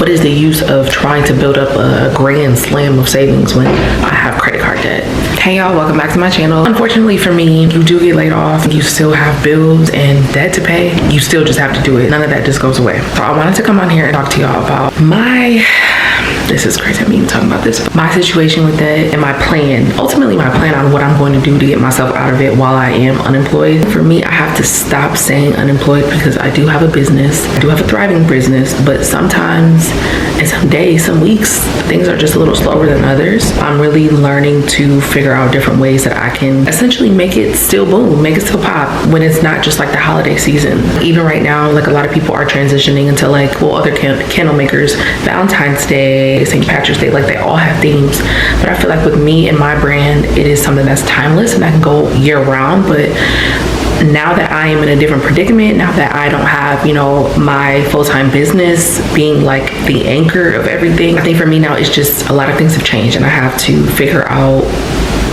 what is the use of trying to build up a grand slam of savings when I have credit card debt? Hey y'all, welcome back to my channel. Unfortunately for me, you do get laid off, you still have bills and debt to pay, you still just have to do it. None of that just goes away. So I wanted to come on here and talk to y'all about this is crazy, I mean talking about this, my situation with that and my plan. Ultimately my plan on what I'm going to do to get myself out of it while I am unemployed. For me, I have to stop saying unemployed because I do have a business. I do have a thriving business, but sometimes and some days, some weeks, things are just a little slower than others. I'm really learning to figure out different ways that I can essentially make it still boom, make it still pop when it's not just like the holiday season. Even right now, like a lot of people are transitioning into like, well, other candle makers, Valentine's Day, St. Patrick's Day, like they all have themes. But I feel like with me and my brand, it is something that's timeless and I can go year round. But now that I am in a different predicament, now that I don't have, you know, my full-time business being like the anchor of everything, I think for me now it's just a lot of things have changed and I have to figure out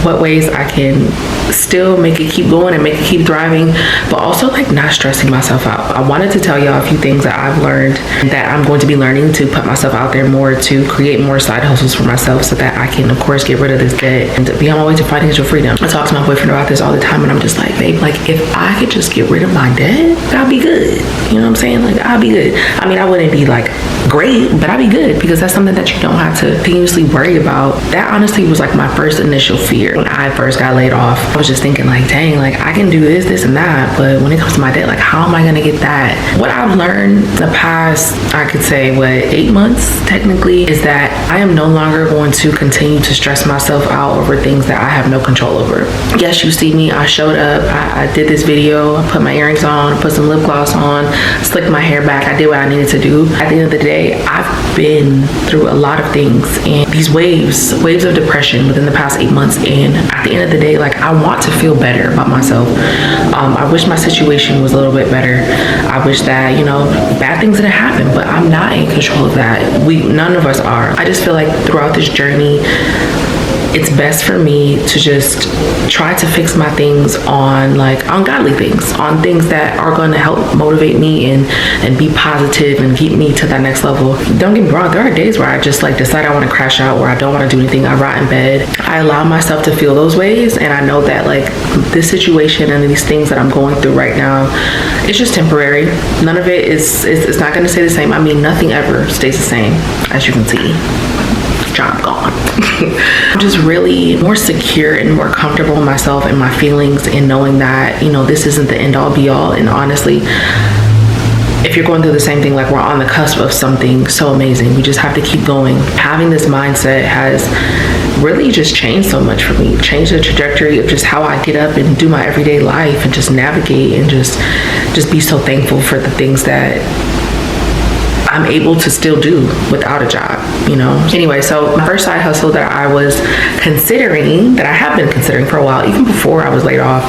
what ways I can still make it keep going and make it keep thriving, but also like not stressing myself out. I wanted to tell y'all a few things that I've learned that I'm going to be learning to put myself out there more, to create more side hustles for myself so that I can of course get rid of this debt and to be on my way to financial freedom. I talk to my boyfriend about this all the time and I'm just like, babe, like if I could just get rid of my debt, I'd be good. You know what I'm saying? Like I'd be good. I mean, I wouldn't be like great, but I'd be good because that's something that you don't have to continuously worry about. That honestly was like my first initial fear. When I first got laid off, I was just thinking like, dang, like I can do this and that, but when it comes to my debt, like how am I gonna get that? What I've learned the past, I could say 8 months technically, is that I am no longer going to continue to stress myself out over things that I have no control over. Yes, you see me, I showed up, I did this video, I put my earrings on, put some lip gloss on, slicked my hair back, I did what I needed to do. At the end of the day, I've been through a lot of things and these waves of depression within the past 8 months, and at the end of the day, like I want to feel better about myself. I wish my situation was a little bit better. I wish that, you know, bad things didn't happen, but I'm not in control of that. None of us are. I just feel like throughout this journey, it's best for me to just try to fix my things on godly things, on things that are going to help motivate me and be positive and keep me to that next level. Don't get me wrong, there are days where I just like decide I want to crash out, where I don't want to do anything, I rot in bed. I allow myself to feel those ways, and I know that like this situation and these things that I'm going through right now, it's just temporary. None of it it's not going to stay the same. I mean, nothing ever stays the same, as you can see. Job gone. I'm just really more secure and more comfortable in myself and my feelings, and knowing that, you know, this isn't the end all be all. And honestly, if you're going through the same thing, like we're on the cusp of something so amazing, we just have to keep going. Having this mindset has really just changed so much for me, changed the trajectory of just how I get up and do my everyday life and just navigate and just be so thankful for the things that I'm able to still do without a job, you know? Anyway, so my first side hustle that I was considering, that I have been considering for a while, even before I was laid off,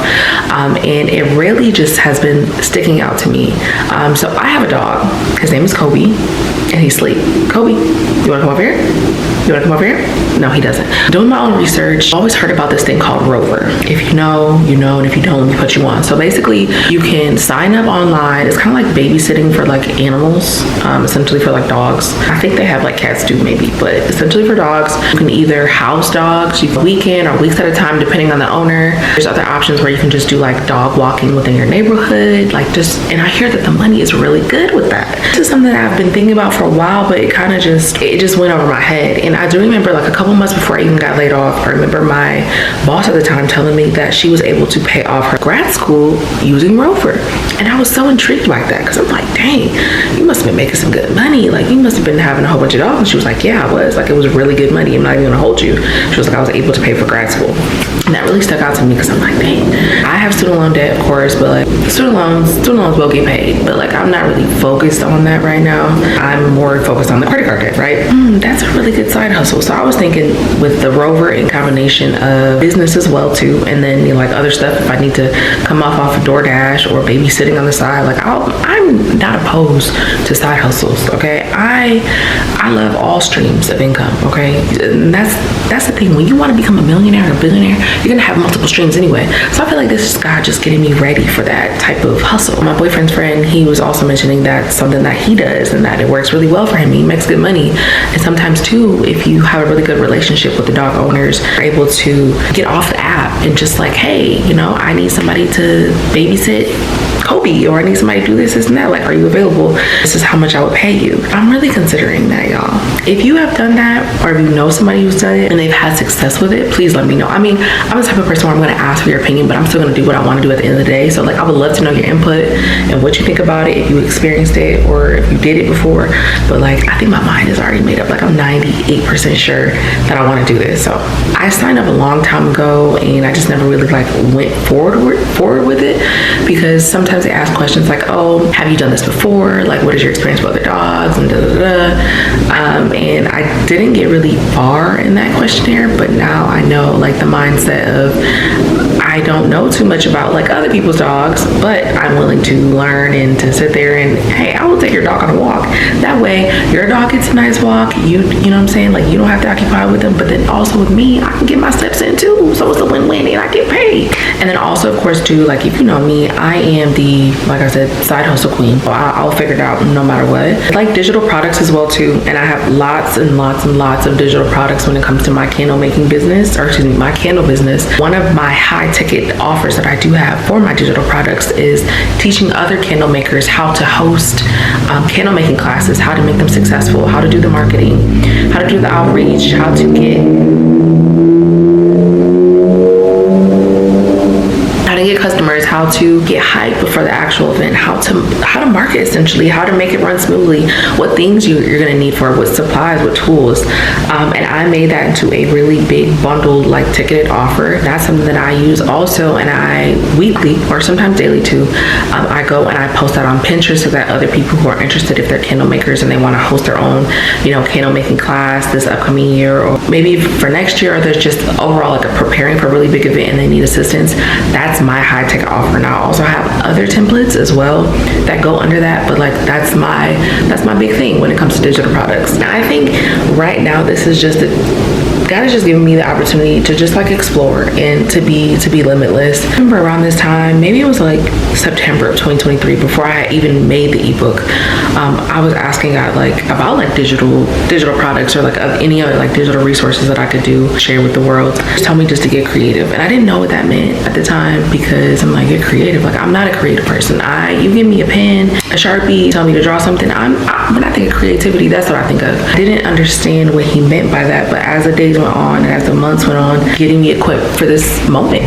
and it really just has been sticking out to me. So I have a dog, his name is Kobe, and he's asleep. Kobe, you wanna come over here? You wanna come over here? No, he doesn't. Doing my own research, I always heard about this thing called Rover. If you know, you know, and if you don't, let me put you on. So basically, you can sign up online. It's kind of like babysitting for like animals, essentially for like dogs. I think they have like cats too maybe, but essentially for dogs. You can either house dogs, you can weekend or weeks at a time depending on the owner. There's other options where you can just do like dog walking within your neighborhood, like just, and I hear that the money is really good with that. This is something that I've been thinking about for a while, but it just went over my head. And I do remember like a couple months before I even got laid off, I remember my boss at the time telling me that she was able to pay off her grad school using Rover. And I was so intrigued by that because I'm like, dang, you must have been making some good money. Like you must have been having a whole bunch of dollars. And she was like, yeah, I was. Like it was really good money. I'm not even gonna hold you. She was like, I was able to pay for grad school. And that really stuck out to me because I'm like, dang, I have student loan debt, of course, but like student loans will get paid. But like I'm not really focused on that right now. I'm more focused on the credit card debt, right? That's a really good side hustle. So I was thinking with the Rover in combination of business as well too, and then you know, like other stuff, if I need to come off of DoorDash or babysitting on the side, like I'm not opposed to side hustles, okay? I I love all streams of income, okay? And that's the thing. When you want to become a millionaire or a billionaire, you're gonna have multiple streams anyway. So I feel like this is God just getting me ready for that type of hustle. My boyfriend's friend, he was also mentioning that something that he does and that it works really well for him. He makes good money. And sometimes too, if you have a really good relationship with the dog owners, you're able to get off the app and just like, hey, you know, I need somebody to babysit Kobe, or I need somebody to do this and that. Like, are you available? This is how much I would pay you. I'm really considering that, y'all. If you have done that, or if you know somebody who's done it and they've had success with it, please let me know. I mean, I'm the type of person where I'm going to ask for your opinion, but I'm still going to do what I want to do at the end of the day. So like, I would love to know your input and what you think about it, if you experienced it or if you did it before. But like, I think my mind is already made up. Like, I'm 98% sure that I want to do this. So I signed up a long time ago and I just never really like went forward with it, because sometimes they ask questions like, oh, have you done this before? Like, what is your experience with other dogs? And and I didn't get really far in that questionnaire, but now I know like the mindset of, I don't know too much about like other people's dogs, but I'm willing to learn and to sit there and, hey, I will take your dog on a walk. That way your dog gets a nice walk. You know what I'm saying? Like, you don't have to occupy with them, but then also with me, I can get my steps in too. So it's a win-win and I get paid. And then also, of course, too, like, if you know me, I am the, like I said, side hustle queen. I'll figure it out no matter what. I like digital products as well too. And I have lots and lots and lots of digital products when it comes to my candle making business, or excuse me, my candle business. One of my high ticket offers that I do have for my digital products is teaching other candle makers how to host candle making classes, how to make them successful, how to do the marketing, how to do the outreach, how to get customers, how to get hype before the actual event, how to market, essentially, how to make it run smoothly, what things you're going to need for it, what supplies, what tools. And I made that into a really big bundled, like, ticketed offer. That's something that I use also, and I weekly or sometimes daily too, I go and I post that on Pinterest so that other people who are interested, if they're candle makers and they want to host their own, you know, candle making class this upcoming year, or maybe for next year, or there's just overall like a preparing for a really big event and they need assistance, that's my high tech offer. Now I also have other templates as well that go under that, but like, that's my big thing when it comes to digital products. Now I think right now this is just God is just giving me the opportunity to just like explore and to be limitless. I remember around this time, maybe it was like September of 2023, before I even made the ebook, I was asking God like about like digital products, or like any other like digital resources that I could share with the world. Just tell me just to get creative, and I didn't know what that meant at the time, because I'm like, get creative. Like, I'm not a creative person. You give me a pen, a Sharpie, tell me to draw something. When I think of creativity, that's what I think of. I didn't understand what he meant by that, but as the days went on and as the months went on, getting me equipped for this moment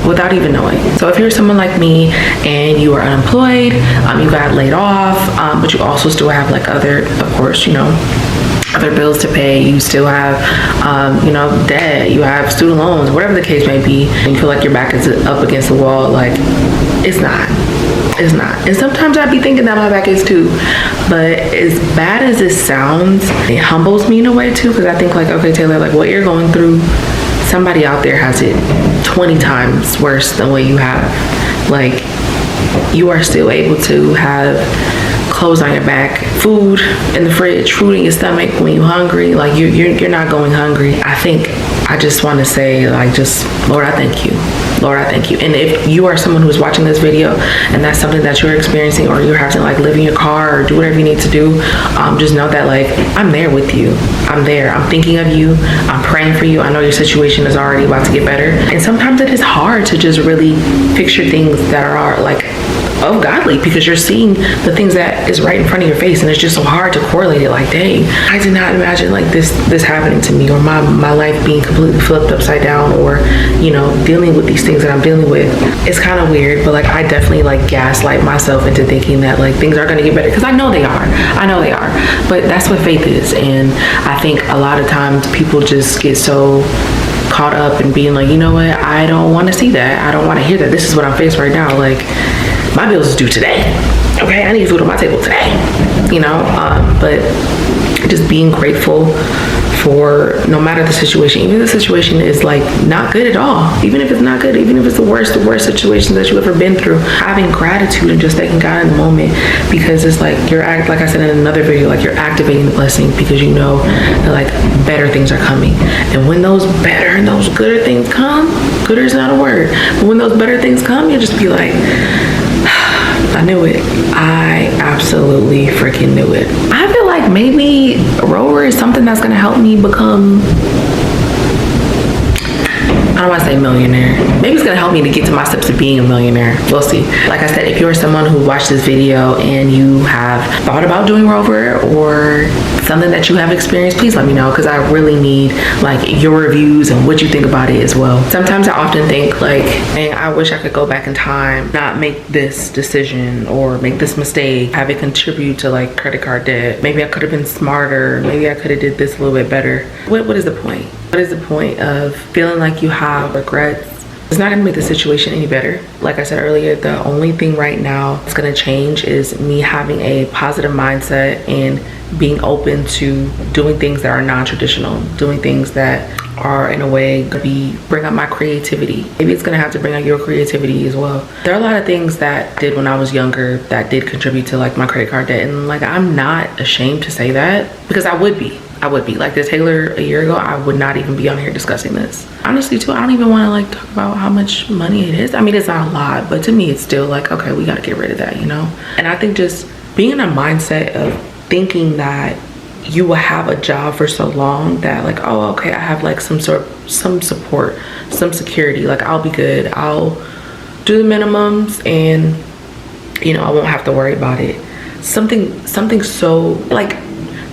without even knowing. So if you're someone like me and you are unemployed, you got laid off, but you also still have like other, of course, you know, other bills to pay, you still have, you know, debt, you have student loans, whatever the case may be, and you feel like your back is up against the wall, like, it's not. And sometimes I'd be thinking that my back is too, but as bad as this sounds, it humbles me in a way too, because I think like, okay, Taylor, like, what you're going through, somebody out there has it 20 times worse than what you have. Like, you are still able to have clothes on your back, food in the fridge, food in your stomach when you're hungry. Like, you're not going hungry. I just want to say, like, just, Lord, I thank you. Lord, I thank you. And if you are someone who's watching this video and that's something that you're experiencing, or you're having to like live in your car or do whatever you need to do, just know that like, I'm there with you. I'm there. I'm thinking of you. I'm praying for you. I know your situation is already about to get better. And sometimes it is hard to just really picture things that are like of godly, because you're seeing the things that is right in front of your face, and it's just so hard to correlate it. Like, dang, I did not imagine like this happening to me, or my life being completely flipped upside down, or, you know, dealing with these things that I'm dealing with. It's kind of weird, but like, I definitely like gaslight myself into thinking that like things are going to get better, because I know they are, but that's what faith is. And I think a lot of times people just get so caught up in being like, you know what, I don't want to see that, I don't want to hear that, this is what I'm faced right now. Like, my bills is due today, okay? I need food on my table today, you know? But just being grateful for no matter the situation, even if the situation is like not good at all, even if it's not good, even if it's the worst situation that you've ever been through, having gratitude and just thanking God in the moment, because it's like like I said in another video, like you're activating the blessing because you know that like better things are coming. And when those better and those gooder things come, gooder is not a word, but when those better things come, you just be like, I knew it. I absolutely freaking knew it. I feel like maybe Rover is something that's gonna help me become, I don't want to say millionaire. Maybe it's gonna help me to get to my steps of being a millionaire. We'll see. Like I said, if you're someone who watched this video and you have thought about doing Rover or something that you have experienced, please let me know, because I really need like your reviews and what you think about it as well. Sometimes I often think like, dang, I wish I could go back in time, not make this decision or make this mistake, have it contribute to like credit card debt. Maybe I could have been smarter. Maybe I could have did this a little bit better. What is the point? What is the point of feeling like you have regrets? It's not gonna make the situation any better. Like I said earlier, the only thing right now that's gonna change is me having a positive mindset and being open to doing things that are non-traditional, doing things that are in a way gonna bring up my creativity. Maybe it's gonna have to bring out your creativity as well. There are a lot of things that I did when I was younger that did contribute to like my credit card debt, and like I'm not ashamed to say that, because I would be like the Taylor a year ago, I would not even be on here discussing this. Honestly too, I don't even want to like talk about how much money it is. I mean, it's not a lot, but to me it's still like, okay, we got to get rid of that, you know? And I think just being in a mindset of thinking that you will have a job for so long that like, oh, okay, I have like some support, some security, like I'll be good, I'll do the minimums and you know, I won't have to worry about it. Something so like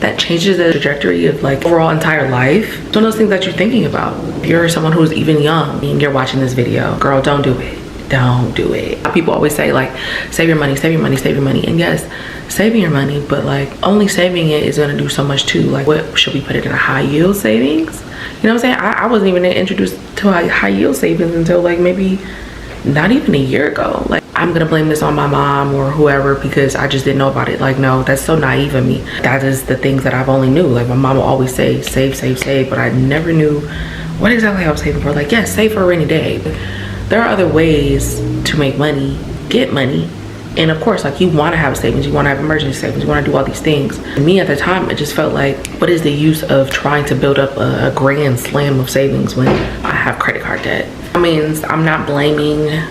that changes the trajectory of like overall entire life. It's one of those things that you're thinking about. If you're someone who's even young and you're watching this video, girl, don't do it. Don't do it. People always say like, save your money, save your money, save your money. And yes, saving your money, but like only saving it is gonna do so much too. Like what, should we put it in a high yield savings? You know what I'm saying? I wasn't even introduced to high yield savings until like maybe not even a year ago. Like I'm gonna blame this on my mom or whoever because I just didn't know about it. Like, no, that's so naive of me. That is the things that I've only knew. Like my mom will always say, save, save, save, but I never knew what exactly I was saving for. Like, yes, save for a rainy day. But there are other ways to make money, get money. And of course, like you wanna have savings, you wanna have emergency savings, you wanna do all these things. And me at the time, it just felt like, what is the use of trying to build up a grand slam of savings when I have credit card debt? I mean, I'm not blaming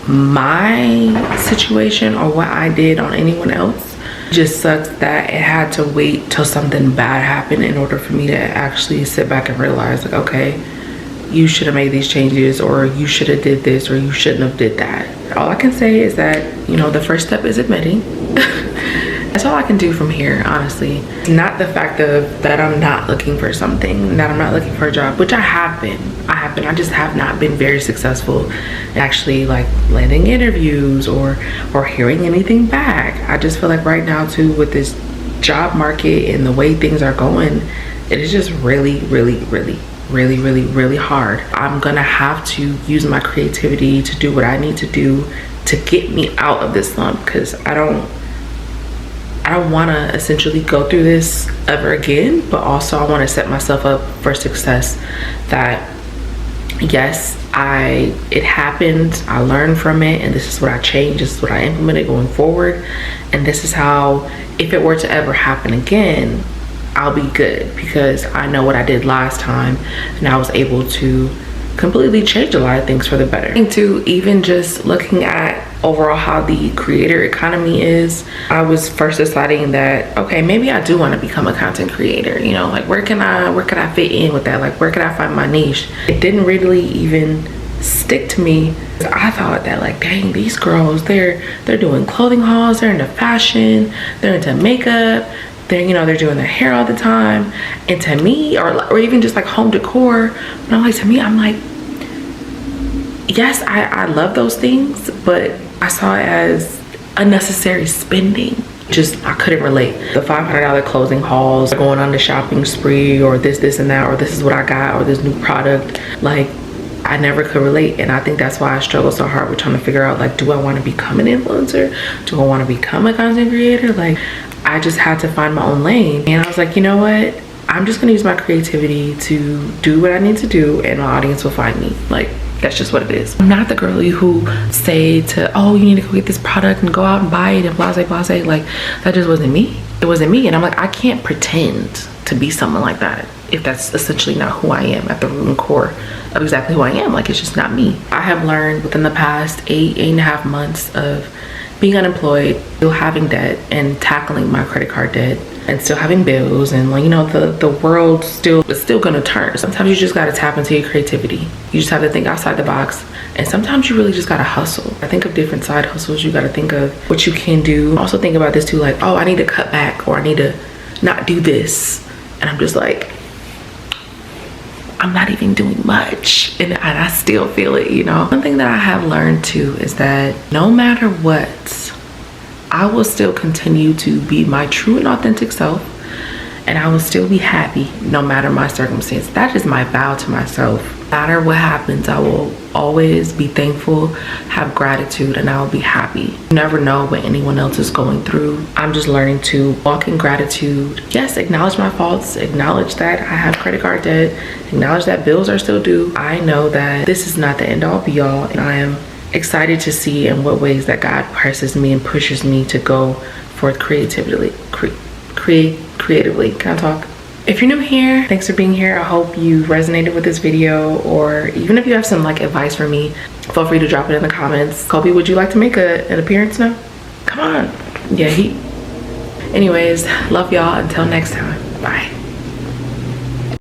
my situation or what I did on anyone else. It just sucks that it had to wait till something bad happened in order for me to actually sit back and realize like, okay, you should have made these changes, or you should have did this, or you shouldn't have did that. All I can say is that, you know, the first step is admitting. That's all I can do from here, honestly. Not the fact of that I'm not looking for something, that I'm not looking for a job, which I have been. I just have not been very successful in actually like landing interviews or hearing anything back. I just feel like right now too, with this job market and the way things are going, it is just really hard. I'm gonna have to use my creativity to do what I need to do to get me out of this slump, because I don't want to essentially go through this ever again, but also I want to set myself up for success. That yes, it happened, I learned from it, and this is what I changed, this is what I implemented going forward, and this is how, if it were to ever happen again, I'll be good, because I know what I did last time and I was able to completely change a lot of things for the better. And to even just looking at overall how the creator economy is, I was first deciding that, okay, maybe I do want to become a content creator, you know, like where can I fit in with that? Like where can I find my niche? It didn't really even stick to me. I thought that like, dang, these girls, they're doing clothing hauls, they're into fashion, they're into makeup, they're doing their hair all the time. And to me, or even just like home decor, but I'm like, yes, I love those things, but I saw it as unnecessary spending. Just, I couldn't relate. The $500 clothing hauls, going on the shopping spree, or this and that, or this is what I got, or this new product. Like, I never could relate. And I think that's why I struggle so hard with trying to figure out, like, do I want to become an influencer? Do I want to become a content creator? Like, I just had to find my own lane. And I was like, you know what? I'm just gonna use my creativity to do what I need to do, and my audience will find me. Like, that's just what it is. I'm not the girly who say to, oh, you need to go get this product and go out and buy it and blase blase. Like, that just wasn't me. It wasn't me. And I'm like, I can't pretend to be someone like that if that's essentially not who I am at the root and core of exactly who I am. Like, it's just not me. I have learned within the past 8.5 months of being unemployed, still having debt, and tackling my credit card debt, and still having bills, and like, you know, the world is still gonna turn. Sometimes you just gotta tap into your creativity. You just have to think outside the box, and sometimes you really just gotta hustle. I think of different side hustles. You gotta think of what you can do. Also think about this too, like, oh, I need to cut back, or I need to not do this, and I'm just like, I'm not even doing much, and I still feel it, you know. One thing that I have learned too is that no matter what, I will still continue to be my true and authentic self, and I will still be happy no matter my circumstance. That is my vow to myself. No matter what happens, I will always be thankful, have gratitude, and I will be happy. You never know what anyone else is going through. I'm just learning to walk in gratitude. Yes, acknowledge my faults, acknowledge that I have credit card debt, acknowledge that bills are still due. I know that this is not the end all be all, and I am excited to see in what ways that God presses me and pushes me to go forth creatively. Creatively. Can I talk? If you're new here, thanks for being here. I hope you resonated with this video, or even if you have some like advice for me, feel free to drop it in the comments. Kobe, would you like to make an appearance now? Come on. Yeah, anyways, love y'all. Until next time. Bye.